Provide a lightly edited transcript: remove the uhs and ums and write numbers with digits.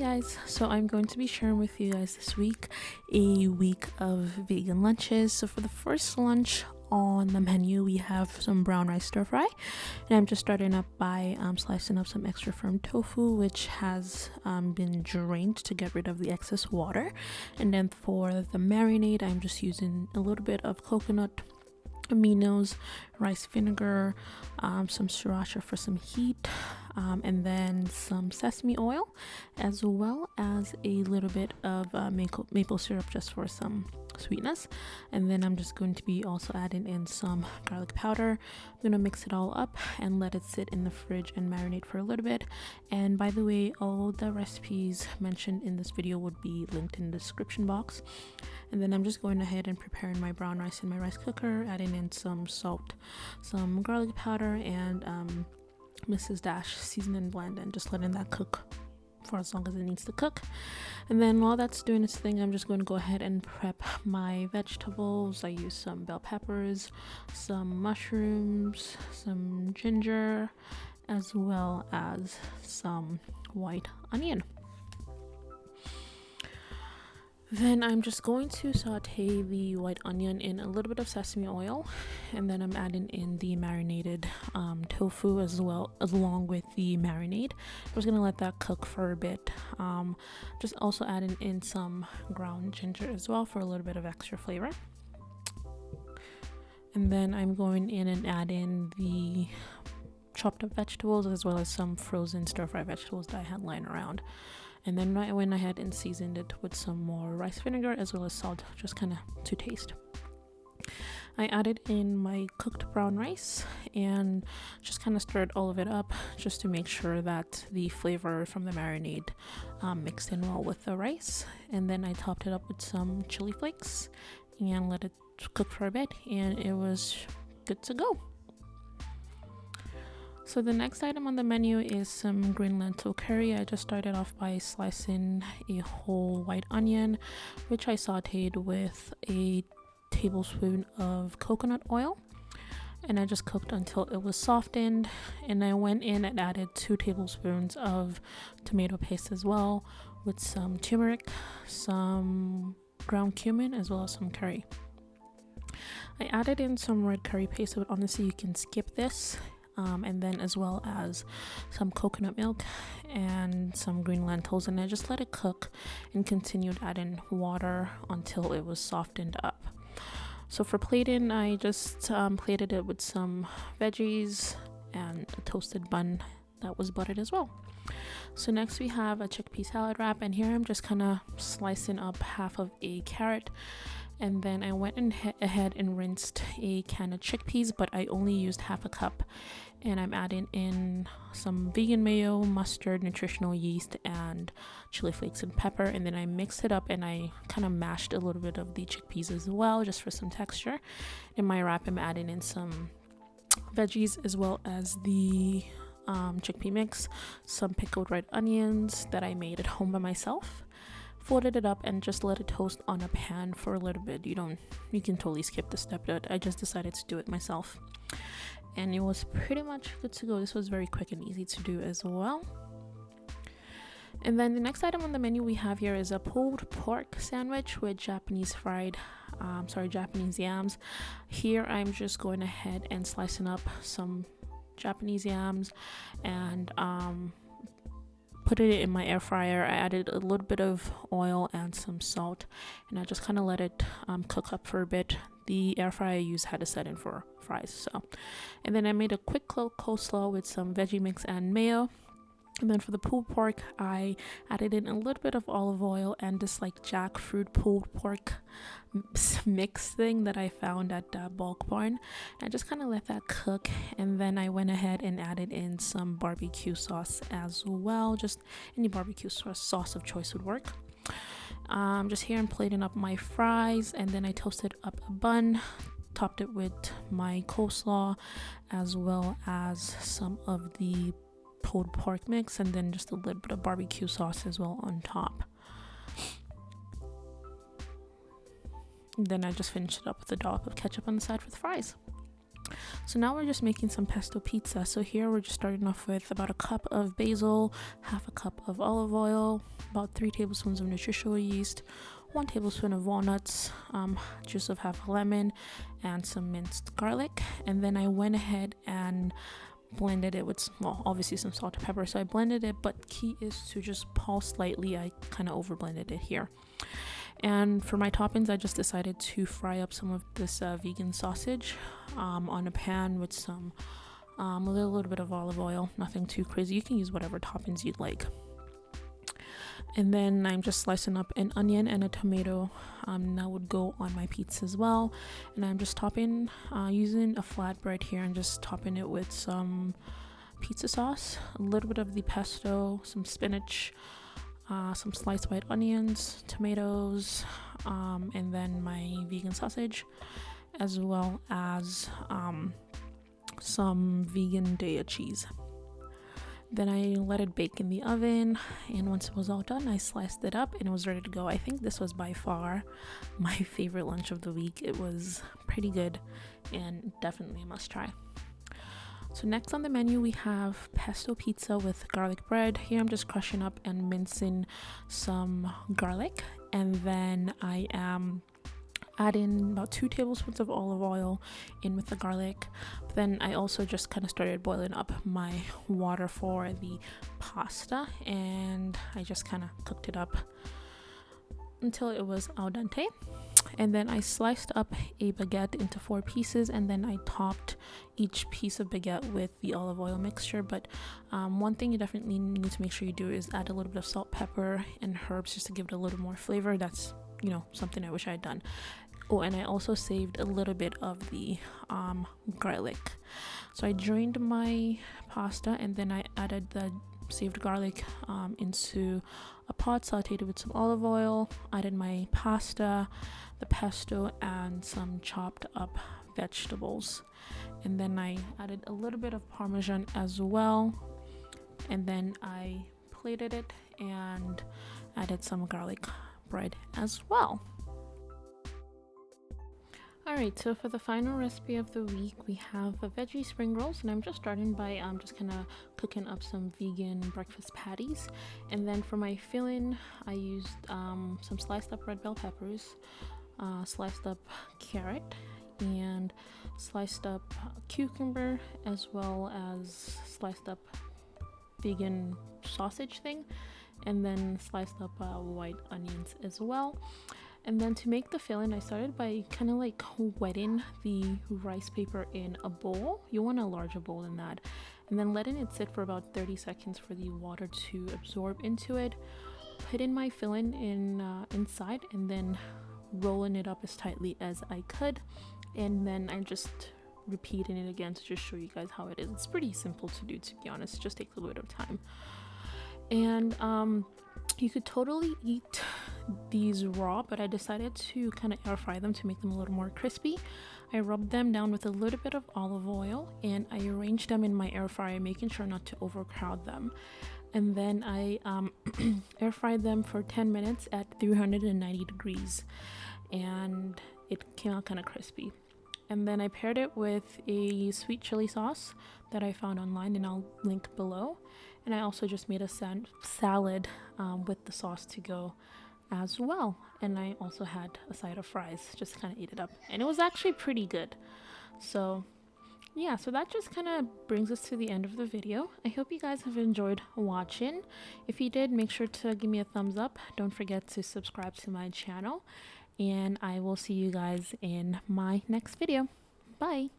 guys, so I'm going to be sharing with you guys this week a week of vegan lunches. So for the first lunch on the menu, we have some brown rice stir fry, and I'm just starting up by slicing up some extra firm tofu, which has been drained to get rid of the excess water. And then for the marinade, I'm just using a little bit of coconut, aminos, rice vinegar, some sriracha for some heat, and then some sesame oil, as well as a little bit of maple syrup just for some sweetness. And then I'm just going to be also adding in some garlic powder. I'm gonna mix it all up and let it sit in the fridge and marinate for a little bit. And by the way, all the recipes mentioned in this video would be linked in the description box. And then I'm just going ahead and preparing my brown rice in my rice cooker, adding in some salt, some garlic powder, and Mrs. Dash seasoning blend, and just letting that cook for as long as it needs to cook. And then while that's doing its thing, I'm just going to go ahead and prep my vegetables. I use some bell peppers, some mushrooms, some ginger, as well as some white onion. Then I'm just going to saute the white onion in a little bit of sesame oil, and then I'm adding in the marinated tofu along with the marinade. I'm just gonna let that cook for a bit. Just also adding in some ground ginger as well for a little bit of extra flavor. And then I'm going in and adding the chopped up vegetables as well as some frozen stir-fry vegetables that I had lying around. And then I went ahead and seasoned it with some more rice vinegar as well as salt, just kind of to taste. I added in my cooked brown rice and just kind of stirred all of it up just to make sure that the flavor from the marinade mixed in well with the rice. And then I topped it up with some chili flakes and let it cook for a bit, and it was good to go. So the next item on the menu is some green lentil curry. I just started off by slicing a whole white onion, which I sauteed with a tablespoon of coconut oil, and I just cooked until it was softened. And I went in and added 2 tablespoons of tomato paste as well, with some turmeric, some ground cumin, as well as some curry. I added in some red curry paste, but honestly you can skip this. And then as well as some coconut milk and some green lentils, and I just let it cook and continued adding water until it was softened up. So for plating, I just plated it with some veggies and a toasted bun that was buttered as well. So next we have a chickpea salad wrap, and here I'm just kind of slicing up half of a carrot. And then I went ahead and rinsed a can of chickpeas, but I only used half a cup. And I'm adding in some vegan mayo, mustard, nutritional yeast, and chili flakes and pepper. And then I mixed it up and I kind of mashed a little bit of the chickpeas as well, just for some texture. In my wrap, I'm adding in some veggies as well as the chickpea mix, some pickled red onions that I made at home by myself. Folded it up and just let it toast on a pan for a little bit. You can totally skip this step, but I just decided to do it myself, and it was pretty much good to go. This was very quick and easy to do as well. And then the next item on the menu we have here is a pulled pork sandwich with Japanese yams. Here I'm just going ahead and slicing up some Japanese yams and put it in my air fryer. I added a little bit of oil and some salt, and I just kind of let it cook up for a bit. The air fryer I used had to set in for fries. And then I made a quick coleslaw with some veggie mix and mayo. And then for the pulled pork, I added in a little bit of olive oil and this like jackfruit pulled pork mix thing that I found at Bulk Barn. I just kind of let that cook, and then I went ahead and added in some barbecue sauce as well. Just any barbecue sauce of choice would work. Just here I'm plating up my fries, and then I toasted up a bun, topped it with my coleslaw as well as some of the pulled pork mix, and then just a little bit of barbecue sauce as well on top. And then I just finished it up with a dollop of ketchup on the side for the fries. So now we're just making some pesto pizza. So here we're just starting off with about a cup of basil, half a cup of olive oil, about 3 tablespoons of nutritional yeast, 1 tablespoon of walnuts, juice of half a lemon, and some minced garlic. And then I went ahead and blended it with, well, obviously some salt and pepper. So I blended it, but key is to just pulse slightly. I kind of over blended it here. And for my toppings, I just decided to fry up some of this vegan sausage on a pan with some a little bit of olive oil. Nothing too crazy. You can use whatever toppings you'd like. And then I'm just slicing up an onion and a tomato that would go on my pizza as well. And I'm just topping using a flatbread here and just topping it with some pizza sauce, a little bit of the pesto, some spinach, some sliced white onions, tomatoes, and then my vegan sausage, as well as some vegan Daya cheese. Then I let it bake in the oven, and once it was all done, I sliced it up and it was ready to go. I think this was by far my favorite lunch of the week. It was pretty good and definitely a must try. So next on the menu we have pesto pizza with garlic bread. Here I'm just crushing up and mincing some garlic, and then I am adding about 2 tablespoons of olive oil in with the garlic. Then I also just kind of started boiling up my water for the pasta, and I just kind of cooked it up until it was al dente. And then I sliced up a baguette into 4 pieces, and then I topped each piece of baguette with the olive oil mixture. But one thing you definitely need to make sure you do is add a little bit of salt, pepper, and herbs just to give it a little more flavor. That's, you know, something I wish I had done. Oh, and I also saved a little bit of the garlic. So I drained my pasta, and then I added the saved garlic into a pot, sauteed it with some olive oil, added my pasta, the pesto, and some chopped up vegetables. And then I added a little bit of parmesan as well, and then I plated it and added some garlic bread as well. Alright, so for the final recipe of the week, we have a veggie spring rolls, and I'm just starting by just kind of cooking up some vegan breakfast patties. And then for my filling, I used some sliced up red bell peppers, sliced up carrot, and sliced up cucumber, as well as sliced up vegan sausage thing, and then sliced up white onions as well. And then to make the filling, I started by kind of like wetting the rice paper in a bowl. You want a larger bowl than that. And then letting it sit for about 30 seconds for the water to absorb into it. Putting my filling in inside, and then rolling it up as tightly as I could. And then I'm just repeating it again to just show you guys how it is. It's pretty simple to do, to be honest. It just takes a little bit of time. And you could totally eat these raw, but I decided to kind of air fry them to make them a little more crispy. I rubbed them down with a little bit of olive oil, and I arranged them in my air fryer, making sure not to overcrowd them. And then I air fried them for 10 minutes at 390 degrees, and it came out kind of crispy. And then I paired it with a sweet chili sauce that I found online, and I'll link below. And I also just made a salad with the sauce to go as well. And I also had a side of fries, just kind of ate it up. And it was actually pretty good. So yeah, so that just kind of brings us to the end of the video. I hope you guys have enjoyed watching. If you did, make sure to give me a thumbs up. Don't forget to subscribe to my channel. And I will see you guys in my next video. Bye!